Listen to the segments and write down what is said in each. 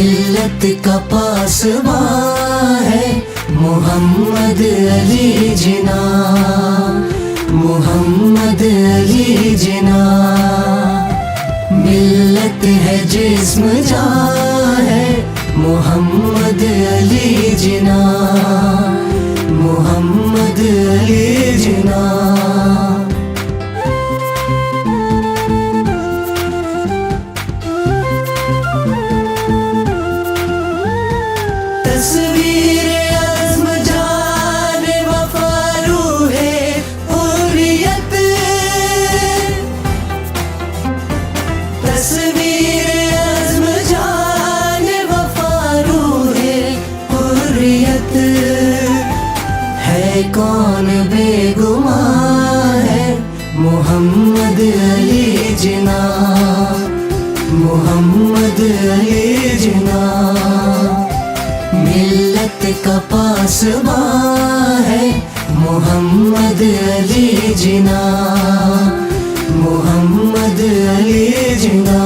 मिल्लत का पासबा है मोहम्मद अली जिना, मोहम्मद अली जिना। मिल्लत है जिस्म जान है मोहम्मद अली जिना, मोहम्मद अली जिना। तस्वीर अज़्म जान वफ़ा रूहे हुर्रियत, तस्वीर अज़्म जान वफ़ा रूहे हुर्रियत। है कौन बेगुमां है मोहम्मद अली जिना, मोहम्मद अली जिना। मिल्लत का पासबा है मोहम्मद अली जिना, मोहम्मद अली जिना।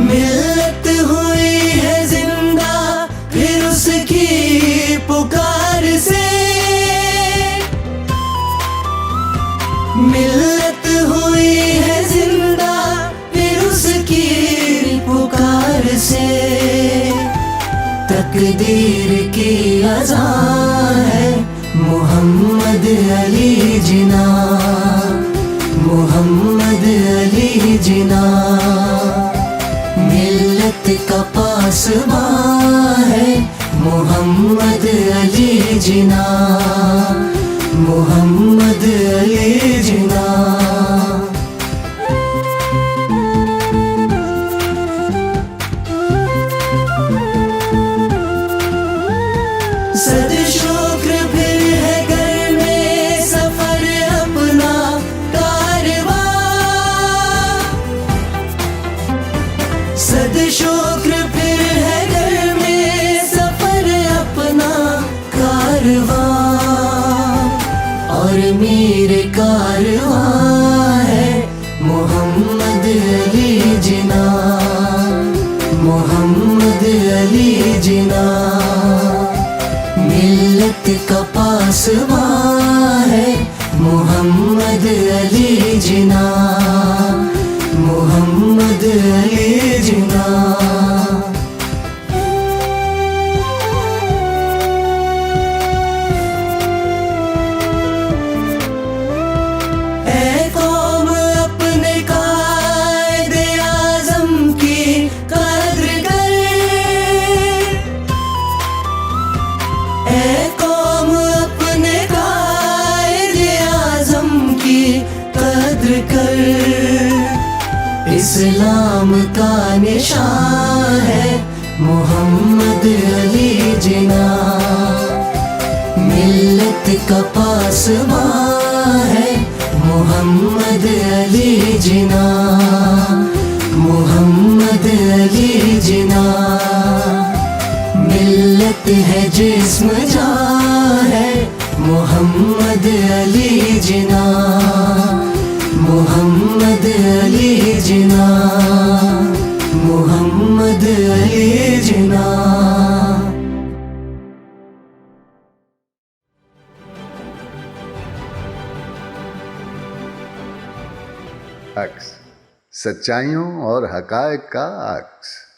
मिल्लत हुई है जिंदा फिर उसकी पुकार से, मिल्लत हुई है जिंदा फिर उसकी पुकार से। तकदीर की अज़ान है मोहम्मद अली जिना, मोहम्मद अली जिना। मिल्लत का पासबा है मोहम्मद अली जिना, मोहम्मद अली जिना। सद शुक्र फिर है घर में सफर अपना कारवां, सद शुक्र फिर है घर में सफर अपना कारवां। और मेरे कारवां है मोहम्मद अली जिना, मोहम्मद अली जिना। मिल्लत का पासबा है मोहम्मद अली जिना, मोहम्मद अली जिना। इस्लाम का निशान है मोहम्मद अली जिना। मिल्लत का पासबा है मोहम्मद अली जिना, मोहम्मद अली जिना। मिल्लत है जिस्म जान है मोहम्मद अली जिना, मोहम्मद अली जिना, मोहम्मद अली जिना। अक्स, सच्चाइयों और हकायक का अक्स।